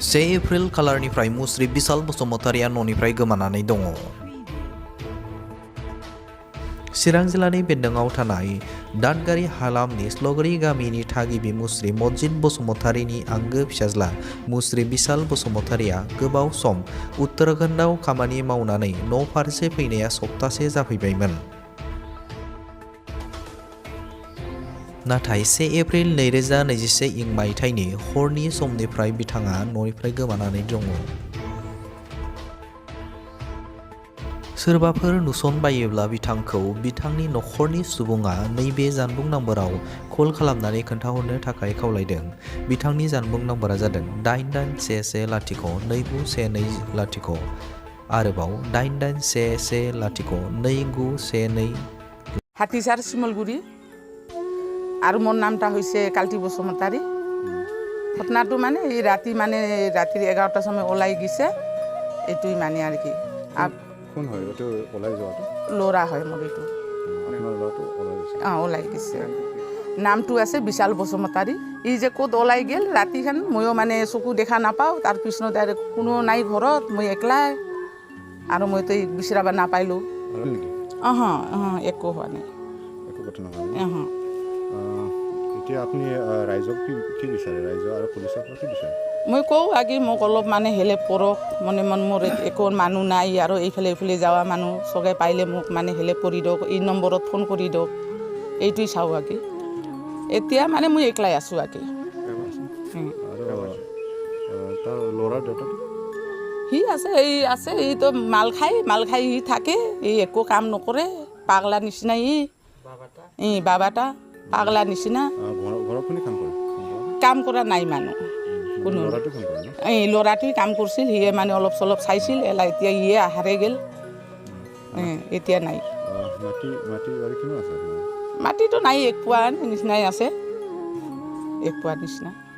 से April खालारनिफ्राय मुस्रि बिशाल बसुमतारिया न'निफ्राय गोमानानै दङ। चिरां जिल्लानि बेन्दोङाव थानाय दादगारि हालामनि स्लगरी गामिनि थागिबि मुस्रि मजिद बसुमतारिनि आंगो फिसाज्ला मुस्रि बिशाल बसुमतारिया गोबाव सम उत्तराखन्डआव खामानि मावनानै न' फारसे फैनाया सप्तासे जाफैबायमोन। नाथाय 1 एप्रिल 2021 मायथाइनि हरनि समनिफ्राय बिथाङा न'निफ्राय गोमानानै दङ। सोरबाफोर नुसनबायोब्ला बिथांखौ बिथांनि नखरनि सुबुङा नैबे जानबुं नाम्बाराव कल खालामनानै खोन्थाहरनो थाखाय खावलायदों। बिथांनि जानबुं नाम्बारा जादों 8811029120 आरोबाव 8811022912। हाथिसार शिमलगुरि और मोर नामटा होइसे काल्टी बसुमतारी। घटनाटो माने रातिर 11टा समय ओलाई गइसे एटुई माने आर कि কোন হয় এটো ওলাই যাওয়াটো লোরা হয় মোর এটু আপনার লটো ওলাই গেছে ওলাই গেছে নামটো আছে বিশাল বসুমতারি। ই যে ক'ত ওলাই গেল রাতিখান ময়ো মানে চকু দেখা নাপাওঁ। তার পিছনে তার কোনো নাই ঘৰত মই একলাই আৰু মই তো বিচৰাব নাপাইলোঁ। একো হোৱা নাই একো ঘটনা হোৱা নাই। এতিয়া আপুনি ৰাইজক কি বিচাৰে ৰাইজ আৰু পুলিচৰ পৰা কি বিচাৰে? মই কওঁ আগে মোক অলপ মানে হেল্প কৰক। মানে মোৰ একো মানুহ নাই আৰু এইফালে যোৱা মানুহ চবে পাইলে মোক মানে হেল্প কৰি দিয়ক। এই নম্বৰত ফোন কৰি দিয়ক। এইটোৱেই চাওঁ আগে। এতিয়া মানে মই একলাই আছোঁ আগে। তাৰ ল'ৰাৰ দেউতাটো সি আছে এই তো মাল খাই সি থাকে। এই একো কাম নকৰে পাগলা নিচিনা। বাবাটা পাগলা নিচিনা কাম কৰা নাই মানুহ কোনো। ল'ৰাটোৱে কাম কৰিছিল। সিয়ে মানে অলপ চলপ চাইছিল। এতিয়া ইয়ে আহাৰে গেল। এতিয়া নাই মাটিটো নাই। এক পোৱা নিচিনাই আছে। এক পোৱা নিচিনা।